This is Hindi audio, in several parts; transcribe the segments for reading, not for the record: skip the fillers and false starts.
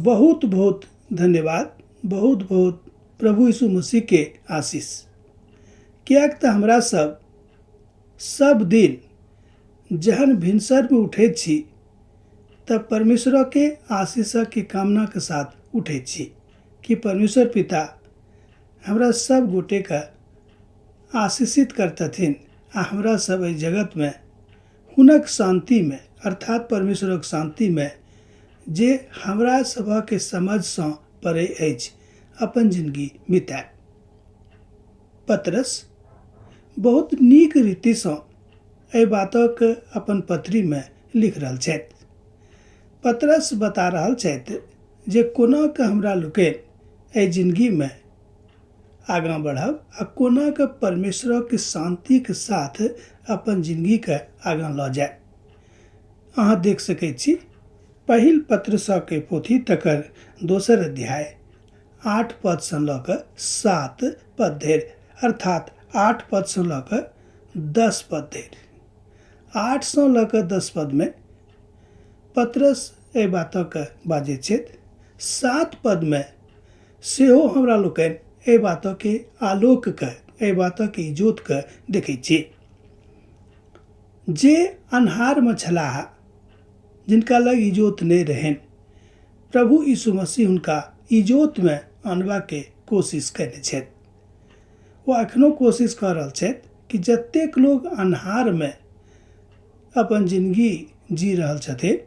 बहुत बहुत धन्यवाद, बहुत बहुत प्रभु यीशु मसीह के आशीष। कियाक तऽ हमरा सब दिन जहन भिनसर में उठे छी तब परमेश्वर के आशीष के कामना के साथ उठे छी कि परमेश्वर पिता हमरा सब गोटे का आशीषित करतथिन आ हमरा सब एहि जगत में हुनक शांति में अर्थात परमेश्वरक शांति में जे हमरा सबके समझ से परे अछि अपन जिंदगी बिताए। पतरस बहुत नीक रीति से एहि बातक अपन पत्री में लिख रहल छथि। पतरस बता रहल छथि जे कोना के हमरा लोकनि एहि जिंदगी में आगाँ बढ़ब आ कोना के परमेश्वर के शांति के साथ अपन जिंदगी के आगाँ ल जाए। अहाँ देख सकै छी पहिल पत्रस के पोथी तकर दोसर अध्याय 8 पद से ल क 7 पद धरि अर्थात 8 पद से ल क 10 पद धरि 8 से ल क 10 पद में पत्रस एहि बातक बाजै छथि। 7 पद में सेहो हमरा लोकनि एहि बातक के आलोक के एहि बातक के इजोत के देखै छी। जे अन्हार में छलाह जिनका लग इजोत नहीं रहन प्रभु यीशु मसीह हुनका इजोत में आनबा के कोशिश कयने छथि। वो अखनो कोशिश कर रहल छथि कि जतेक लोग अन्हार में अपन जिंदगी जी रहल छथिन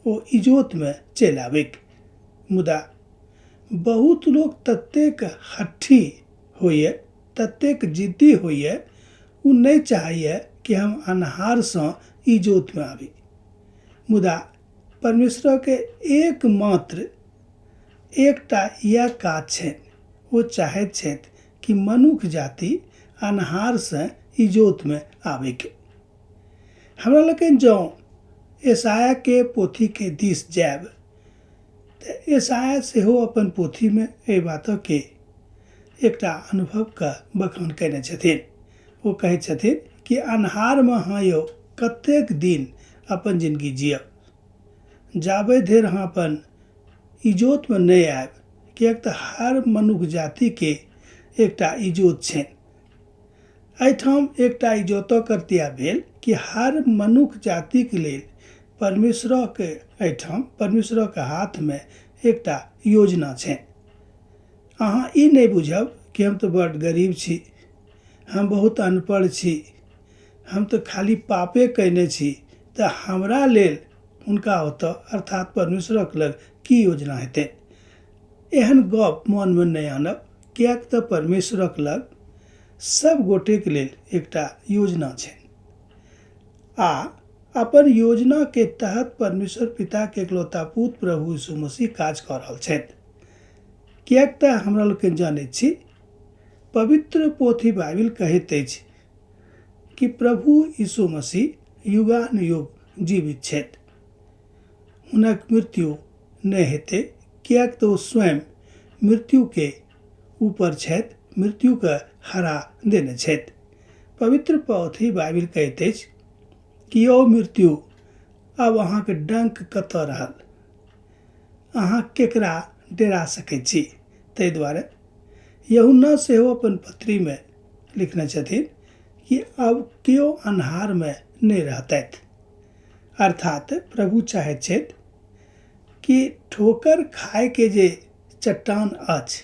वो इजोत में चलि आबैक। मुदा बहुत लोग ततेक हट्ठी होइए, ततेक जिद्दी होइए, वो नहीं चाहिए कि हम अन्हार से इजोत में आबी। मुदा परमेश्वर के एकमात्र एकटा यह काज छनि, वो चाहैत छथि कि मनुख जाति अन्हार से इजोत में आबे के। हमरा लोकनि जँ यशाया के पोथी के दिस जायब तऽ यशाया सेहो अपन पोथी में एहि बातक के एकटा अनुभव का बखान कयने छथिन। वो कहै छथिन कि अन्हार में हाँ यौ कतेक दिन अपन जिंदगी जियब जाबे धरि अहाँ अपन इजोत में नहीं आयब, कियाक तऽ हर मनुष्य जाति के एकटा इजोत छनि। एहिठाम एकटा इजोतक कर्तव्य भेल कि हर मनुष्य जाति के लेल परमेश्वर के एहिठाम परमेश्वर के हाथ में एकटा योजना छनि। अहाँ ई नहीं बुझब कि हम तो बड़ गरीब छी, हम बहुत अनपढ़ छी, हम तो खाली पापे कयने छी तऽ हमरा लेल हुनका ओतऽ अर्थात परमेश्वरक लग की योजना हेतै। एहन गप मन में नहीं आनब, कियाक तऽ परमेश्वरक लग सब गोटे के लेल एकटा योजना छनि आ अपन योजना के तहत परमेश्वर पिता के एकलौता पुत्र प्रभु यीशु मसीह काज कऽ रहल छथि। कियाक तऽ हमरा लोकनि जानैत छी पवित्र पोथी बाइबिल कहैत अछि कि प्रभु यीशु मसीह युगानुयुग जीवित छथि, हुनक मृत्यु नहीं हेतै, कियाक तऽ ओ स्वयं मृत्यु के ऊपर छथि, मृत्यु के हरा देने छथि। पवित्र पोथी बाइबिल कहैत अछि कि यौ मृत्यु अब अहाँ के डंक कतऽ रहल, अहाँ केकरा डरा सकै छी। ताहि दुआरे यूहन्ना सेहो अपन पत्री में लिखने छथिन कि अब केओ अन्हार में नहीं रहतथि, अर्थात प्रभु चाहैत छथि कि ठोकर खाए के जे चट्टान अछि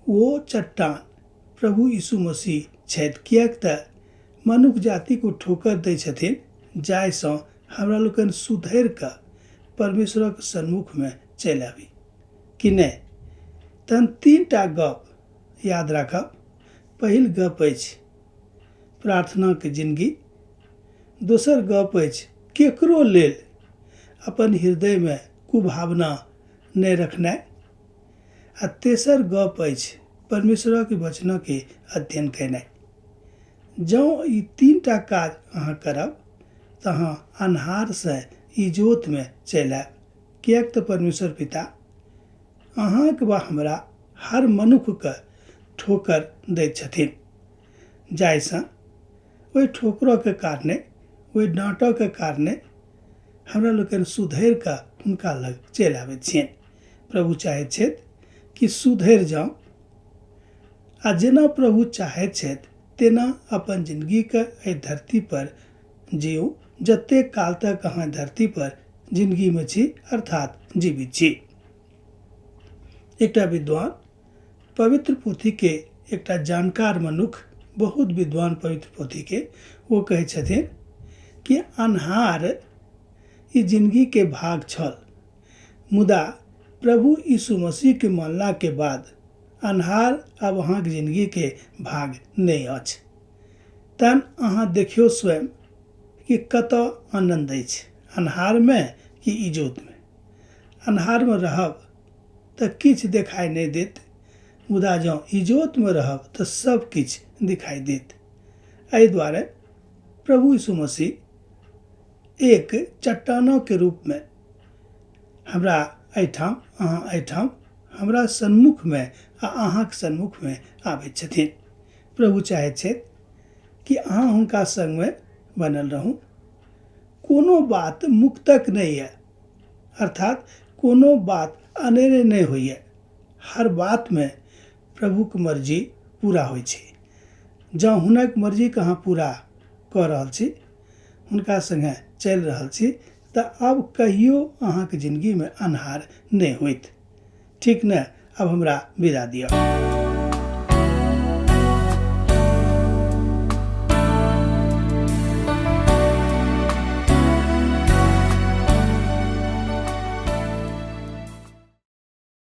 वो चट्टान प्रभु यीशु मसीह छथि। कियाक तऽ मनुष्य जाति को ठोकर दै छथिन जाहिसँ हमरा लोकनि सुधरि कऽ परमेश्वरक सन्मुख में चलि आबी कि नहीं। तहन 3टा गप याद राखब। पहिल गप अछि प्रार्थना के जिंदगी, दोसर गप अछि केकरो लेल अपन हृदय में कुभावना नहीं रखनाइ आ तेसर गप अछि परमेश्वर के वचन के अध्ययन कयनाइ। जँ ई 3टा काज अहाँ करब तऽ अहाँ अन्हार से इजोत में चलि आयब। कियाक तऽ परमेश्वर पिता अहाँके वा हमरा हर मनुष्य के ठोकर दैत छथिन, जाहिसँ ओहि ठोकरऽ के कारणे ओहि डाँटऽ के कारणे हमरा लोकनि सुधरि कऽ हुनका लग चलि आबैत छियनि। प्रभु चाहैत छथि कि सुधरि जाउ, आ जेना प्रभु चाहैत छथि तेना अपन जिंदगीके एहि धरती पर जियौ, जतेक काल तक अहाँ धरती पर जिंदगीमे छी अर्थात जीवित छी। एकटा विद्वान पवित्र पोथी के एकटा जानकार मनुख, बहुत विद्वान पवित्र पोथी के, वो कहै छथिन कि अन्हार ई जिंदगी के भाग छल, मुदा प्रभु यीशु मसीह के मानला के बाद अन्हार आब अहाँके जिंदगी के भाग नहीं अछि। तहन अहाँ देखियो स्वयं कि कतऽ आनंद अछि, अन्हार में कि इजोत में। अन्हार में रहब तऽ किछु देखाई नहीं देत, मुदा जँ इजोत में रहब तऽ सब किछु दिखाई देत। एहि दुआरे प्रभु यीशु मसीह एक चट्टानों के रूप में हमरा एहिठाम अहाँ एहिठाम हमरा सन्मुख में आ अहाँके सन्मुख में आबैत छथिन। प्रभु चाहैत छथि कि अहाँ हुनका संग में बनल रहू। कोनो बात मुक्तक नहीं है, अर्थात कोनो बात अनेरे नहीं होइए। हर बात में प्रभुके मर्जी पूरा होइ छै। जँ हुनक मर्जी के अहाँ पूरा कऽ रहल छी, हुनका संगे चलि रहल छी, तऽ आब कहियो अहाँके जिंदगी में अन्हार नहीं होइत। ठीक ने? अब हमरा विदा दिअ।